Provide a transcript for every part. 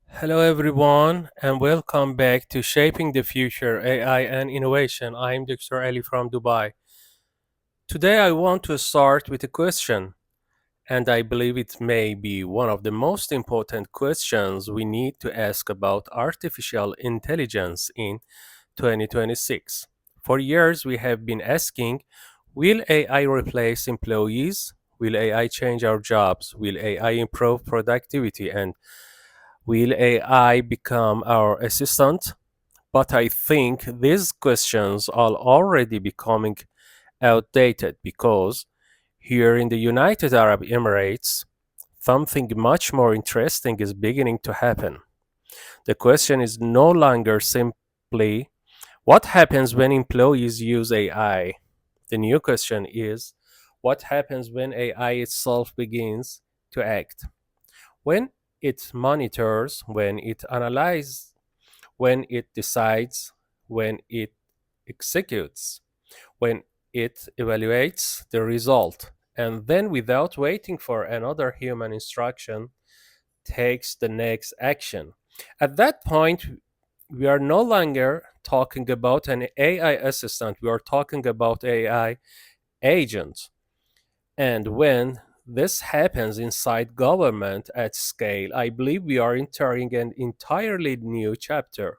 Hello, everyone, and welcome back to Shaping the Future AI and Innovation. I'm Dr. Ali from Dubai. Today, I want to start with a question, and I believe it may be one of the most important questions we need to ask about artificial intelligence in 2026. For years, we have been asking, will AI replace employees? Will AI change our jobs? Will AI improve productivity? And will AI become our assistant? But I think these questions are already becoming outdated because here in the United Arab Emirates, something much more interesting is beginning to happen. The question is no longer simply what happens when employees use AI. The new question is what happens when AI itself begins to act? When it monitors, when it analyzes, when it decides, when it executes, when it evaluates the result, and then without waiting for another human instruction, takes the next action. At that point, we are no longer talking about an AI assistant, we are talking about AI agent. And when this happens inside government at scale, I believe we are entering an entirely new chapter.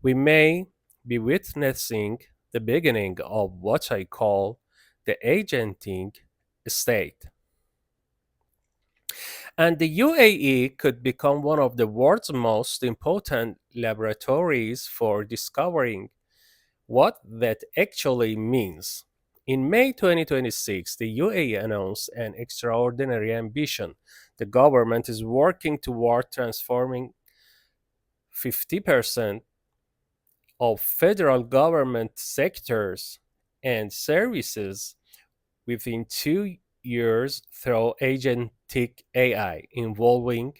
We may be witnessing the beginning of what I call the agenting state. And the UAE could become one of the world's most important laboratories for discovering what that actually means. In May 2026, the UAE announced an extraordinary ambition. The government is working toward transforming 50% of federal government sectors and services within 2 years through agentic AI involving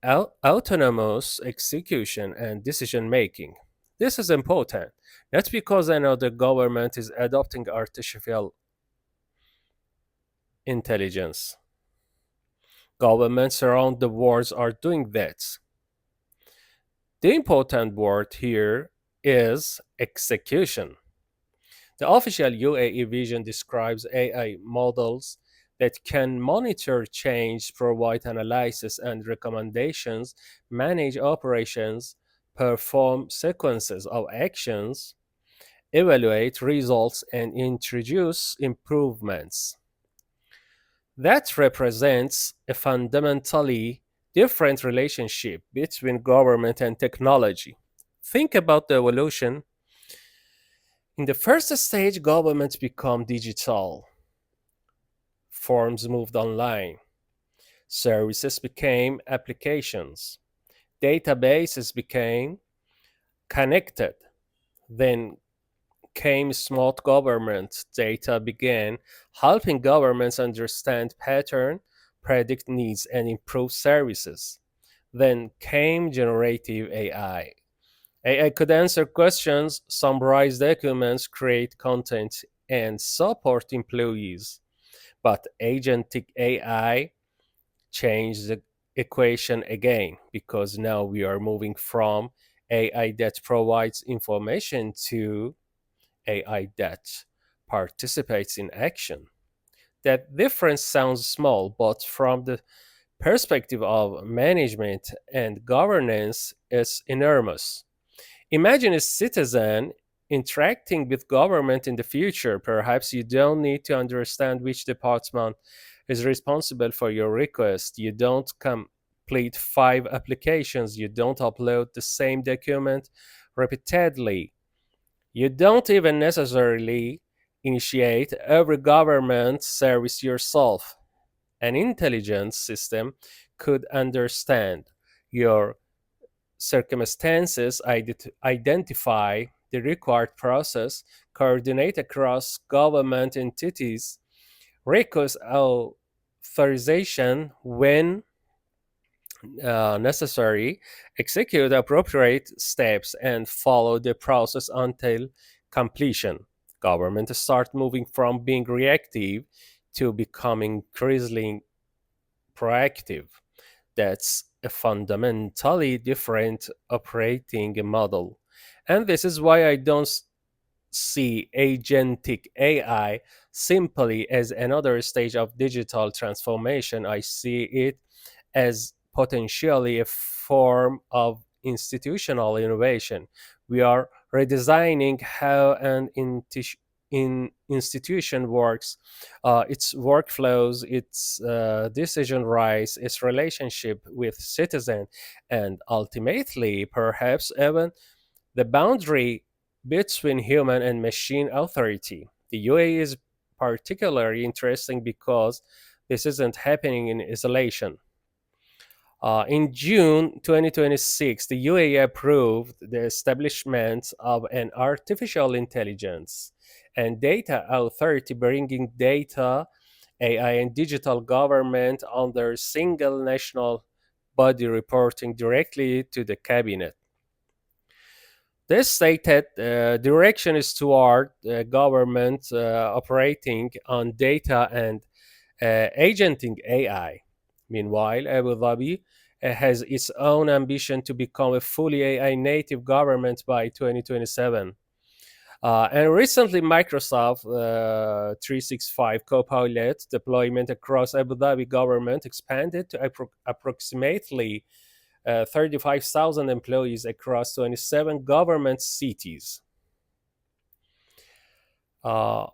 autonomous execution and decision making. This is important, not because another government is adopting artificial intelligence. Governments around the world are doing that. The important word here is execution. The official UAE vision describes AI models that can monitor change, provide analysis and recommendations, manage operations, perform sequences of actions, evaluate results, and introduce improvements. That represents a fundamentally different relationship between government and technology. Think about the evolution. In the first stage, governments become digital, forms moved online, services became applications, databases became connected. Then came smart government. Data began helping governments understand pattern, predict needs, and improve services. Then came generative AI. AI could answer questions, summarize documents, create content, and support employees. But agentic AI changed the equation again because now we are moving from AI that provides information to AI that participates in action. That difference sounds small, but from the perspective of management and governance, it's enormous. Imagine a citizen interacting with government in the future. Perhaps you don't need to understand which department is responsible for your request. You don't complete five applications. You don't upload the same document repeatedly. You don't even necessarily initiate every government service yourself. An intelligence system could understand your circumstances, identify the required process, coordinate across government entities, request authorization when necessary, execute appropriate steps, and follow the process until completion. Government start moving from being reactive to becoming increasingly proactive. That's a fundamentally different operating model. And this is why I don't see agentic AI simply as another stage of digital transformation. I see it as potentially a form of institutional innovation. We are redesigning how institution works, its workflows, its decision rights, its relationship with citizens, and ultimately, perhaps even the boundary between human and machine authority. The UAE is particularly interesting because this isn't happening in isolation. In June 2026, the UAE approved the establishment of an artificial intelligence and data authority, bringing data, AI, and digital government under a single national body reporting directly to the cabinet. This stated direction is toward government operating on data and agenting AI. Meanwhile, Abu Dhabi has its own ambition to become a fully AI native government by 2027. And recently, Microsoft 365 Copilot deployment across Abu Dhabi government expanded to approximately 35,000 employees across 27 government cities. Uh,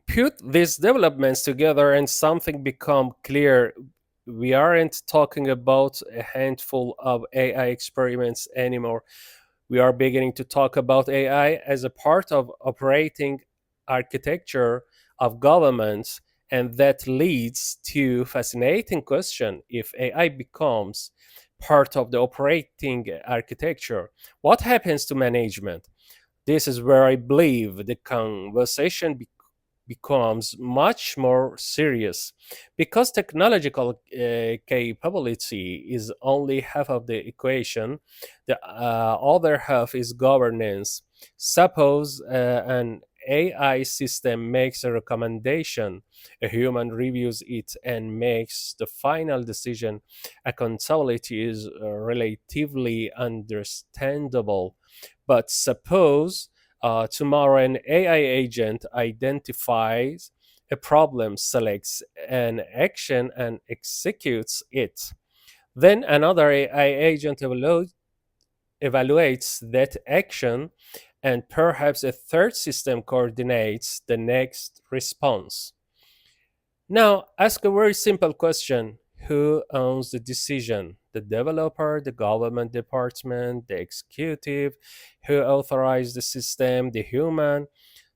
Put these developments together and something become clear. We aren't talking about a handful of AI experiments anymore. We are beginning to talk about AI as a part of operating architecture of governments, and that leads to fascinating question. If AI becomes part of the operating architecture, what happens to management? This is where I believe the conversation becomes much more serious because technological capability is only half of the equation. The other half is governance. Suppose an AI system makes a recommendation, a human reviews it and makes the final decision. Accountability is relatively understandable. But suppose tomorrow, an AI agent identifies a problem, selects an action, and executes it. Then another AI agent evaluates that action, and perhaps a third system coordinates the next response. Now, ask a very simple question. Who owns the decision? The developer, the government department, the executive? Who authorized the system? The human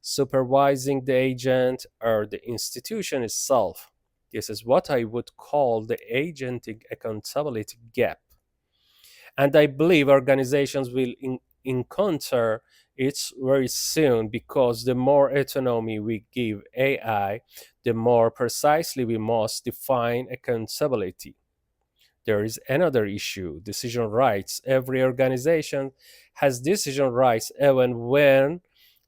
supervising the agent, or the institution itself? This is what I would call the agentic accountability gap. And I believe organizations will encounter it very soon because the more autonomy we give AI, the more precisely we must define accountability. There is another issue, decision rights. Every organization has decision rights even when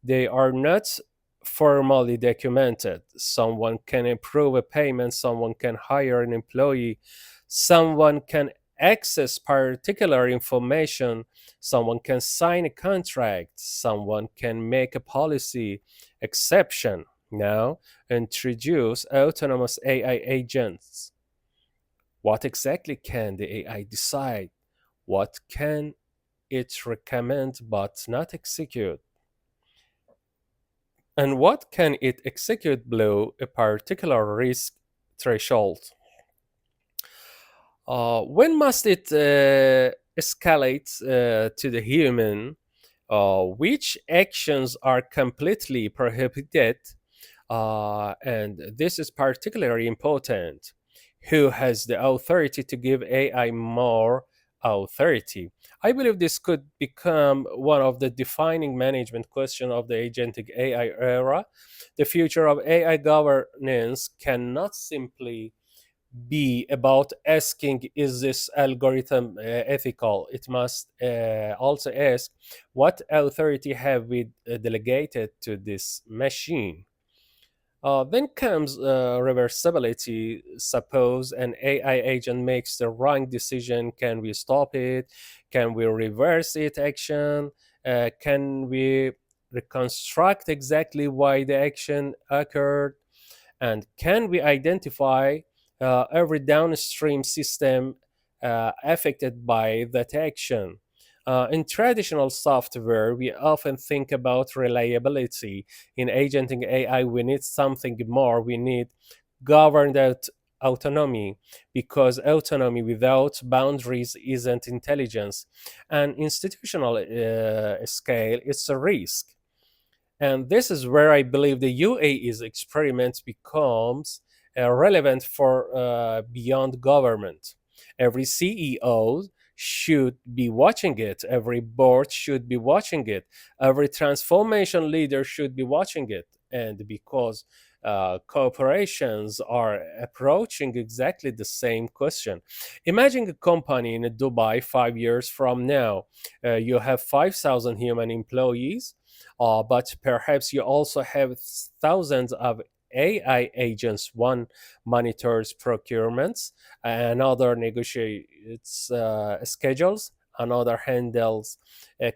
they are not formally documented. Someone can approve a payment, someone can hire an employee, someone can access particular information, someone can sign a contract, someone can make a policy exception. Now, introduce autonomous AI agents. What exactly can the AI decide? What can it recommend but not execute? And what can it execute below a particular risk threshold? When must it escalate to the human? Which actions are completely prohibited? And this is particularly important. Who has the authority to give AI more authority? I believe this could become one of the defining management questions of the agentic AI era. The future of AI governance cannot simply be about asking, is this algorithm ethical? It must also ask, what authority have we delegated to this machine? Then comes reversibility. Suppose an AI agent makes the wrong decision. Can we stop it? Can we reverse it action? Can we reconstruct exactly why the action occurred? And can we identify every downstream system affected by that action? In traditional software, we often think about reliability. In agenting AI, we need something more. We need governed autonomy, because autonomy without boundaries isn't intelligence. And institutional scale, it's a risk. And this is where I believe the UAE's experiment becomes relevant for beyond government. Every CEO should be watching it. Every board should be watching it. Every transformation leader should be watching it. And because corporations are approaching exactly the same question. Imagine a company in Dubai 5 years from now. You have 5,000 human employees, but perhaps you also have thousands of AI agents. One monitors procurements, another negotiates schedules, another handles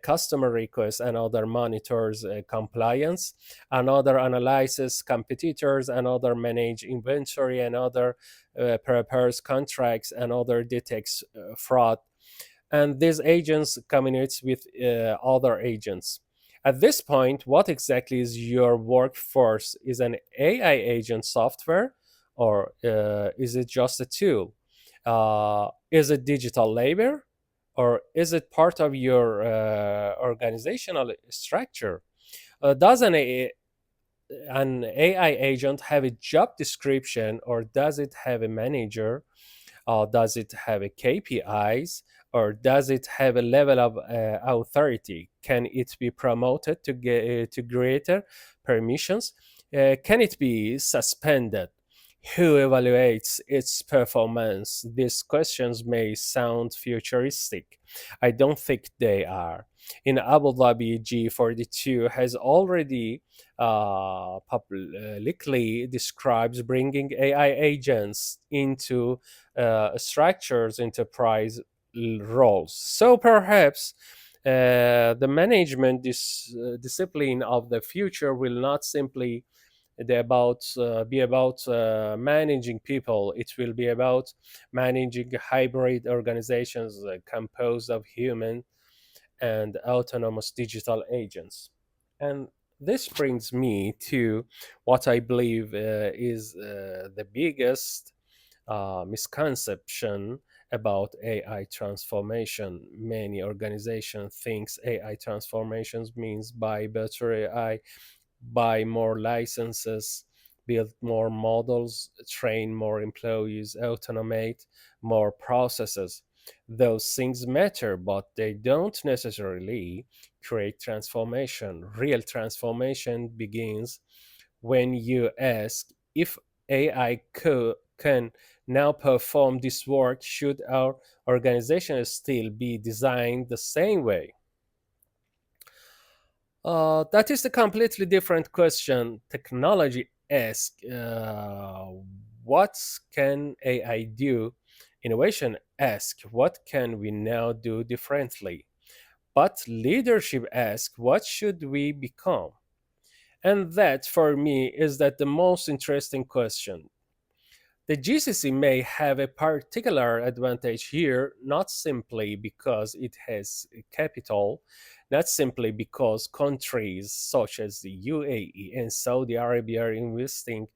customer requests, another monitors compliance, another analyzes competitors, another manage inventory, another prepares contracts, another detects fraud. And these agents communicate with other agents. At this point, what exactly is your workforce? Is an AI agent software, or is it just a tool? Is it digital labor, or is it part of your organizational structure? Does an AI agent have a job description, or does it have a manager? Does it have a KPIs, or does it have a level of authority? Can it be promoted to get to greater permissions? Can it be suspended? Who evaluates its performance? These questions may sound futuristic. I don't think they are. In Abu Dhabi, G42 has already publicly describes bringing AI agents into structures enterprise roles. So perhaps the management discipline of the future will not simply be about managing people. It will be about managing hybrid organizations composed of human and autonomous digital agents. And this brings me to what I believe is the biggest misconception about AI transformation. Many organizations thinks AI transformations means buy better AI, buy more licenses, build more models, train more employees, automate more processes. Those things matter, but they don't necessarily create transformation. Real transformation begins when you ask, if AI can now perform this work, should our organization still be designed the same way? That is a completely different question. Technology asks, what can AI do? Innovation asks, what can we now do differently? But leadership asks, what should we become? And that, for me, is that the most interesting question. The GCC may have a particular advantage here, not simply because it has capital, not simply because countries such as the UAE and Saudi Arabia are investing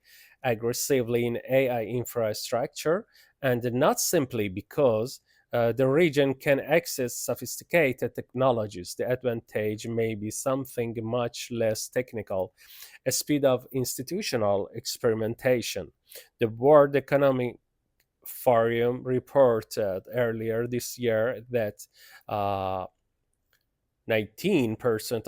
aggressively in AI infrastructure, and not simply because the region can access sophisticated technologies. The advantage may be something much less technical, a speed of institutional experimentation. The World Economic Forum reported earlier this year that 19%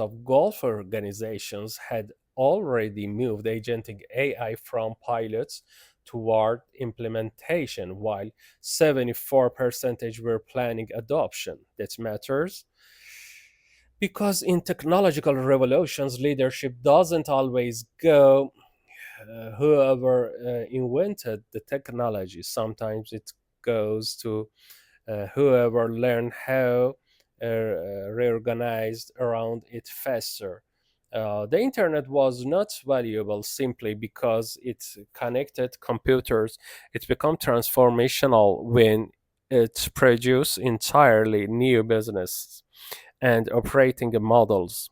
of golf organizations had already moved agentic AI from pilots toward implementation, while 74% were planning adoption. That matters because in technological revolutions, leadership doesn't always go whoever invented the technology. Sometimes it goes to whoever learned how reorganized around it faster. The internet was not valuable simply because it connected computers. It became transformational when it produced entirely new business and operating models.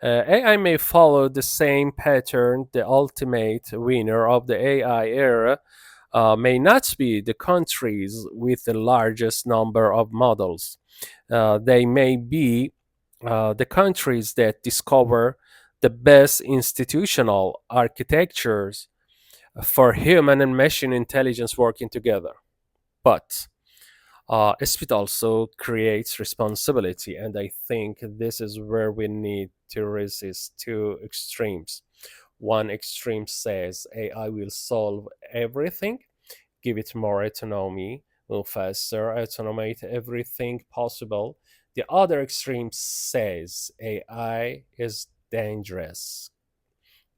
AI may follow the same pattern. The ultimate winner of the AI era may not be the countries with the largest number of models. They may be the countries that discover the best institutional architectures for human and machine intelligence working together. But speed also creates responsibility, and I think this is where we need to resist two extremes. One extreme says AI will solve everything, give it more autonomy, move faster, automate everything possible. The other extreme says AI is dangerous,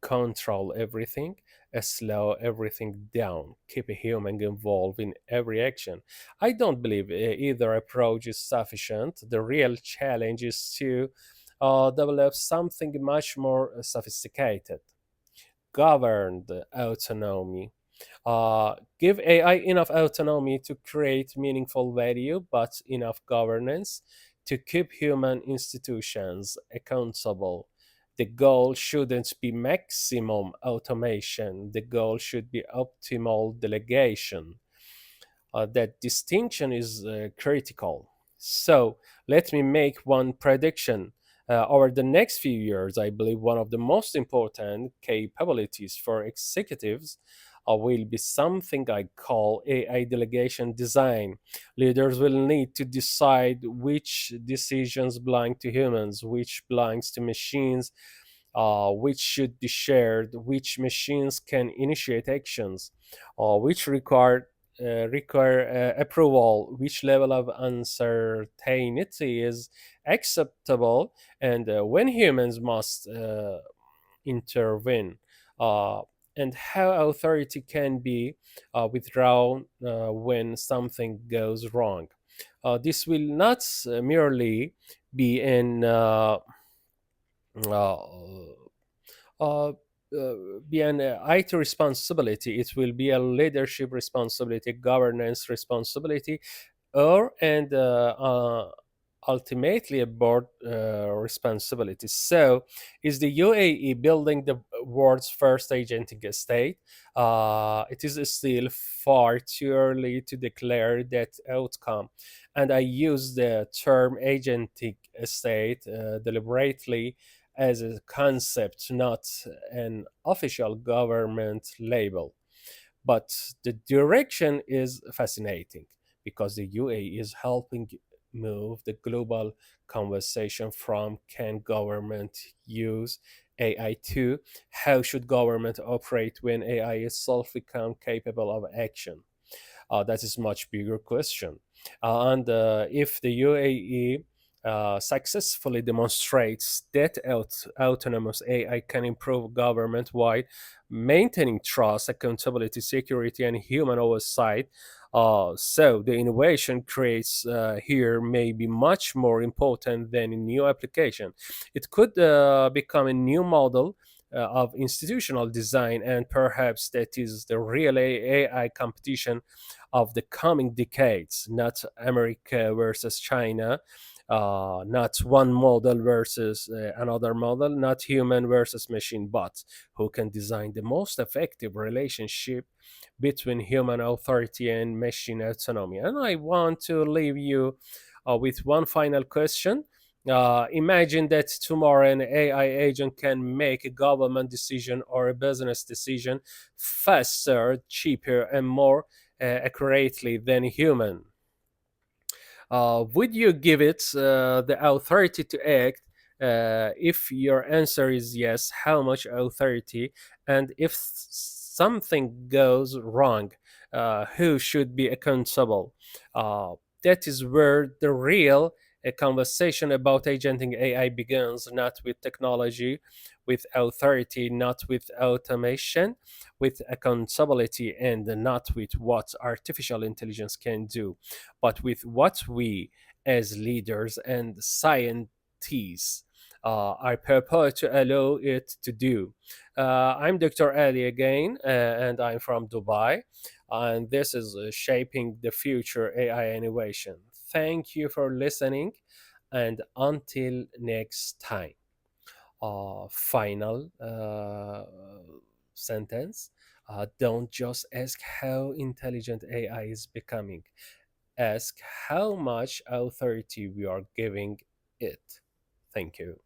control everything, slow everything down, keep a human involved in every action. I don't believe either approach is sufficient. The real challenge is to develop something much more sophisticated, governed autonomy. Give AI enough autonomy to create meaningful value, but enough governance to keep human institutions accountable. The goal shouldn't be maximum automation, the goal should be optimal delegation. That distinction is critical. So let me make one prediction. Over the next few years, I believe one of the most important capabilities for executives will be something I call AI delegation design. Leaders will need to decide which decisions belong to humans, which belongs to machines, which should be shared, which machines can initiate actions, which require approval, which level of uncertainty is acceptable, and when humans must intervene, uh, and how authority can be withdrawn when something goes wrong. This will not merely be uh, uh, be an IT responsibility. It will be a leadership responsibility, governance responsibility, or and ultimately a board responsibility. So, is the UAE building the world's first agentic state? It is still far too early to declare that outcome, and I use the term agentic state deliberately as a concept, not an official government label. But the direction is fascinating because the UAE is helping move the global conversation from can government use AI to how should government operate when AI is self-become capable of action. That is much bigger question. And if the UAE successfully demonstrates that autonomous AI can improve government while maintaining trust, accountability, security, and human oversight. So the innovation creates here may be much more important than a new application. It could become a new model of institutional design, and perhaps that is the real AI competition of the coming decades, not America versus China, not one model versus another model, not human versus machine, but who can design the most effective relationship between human authority and machine autonomy. And I want to leave you with one final question. Imagine that tomorrow an AI agent can make a government decision or a business decision faster, cheaper, and more accurately than human. Would you give it the authority to act? If your answer is yes, how much authority? And if something goes wrong, who should be accountable? That is where the real conversation about agenting AI begins, not with technology, with authority, not with automation, with accountability, and not with what artificial intelligence can do, but with what we as leaders and scientists are prepared to allow it to do. I'm Dr. Ali again, and I'm from Dubai, and this is Shaping the Future AI Innovation. Thank you for listening, and until next time. Final sentence. Don't just ask how intelligent AI is becoming, ask how much authority we are giving it. Thank you.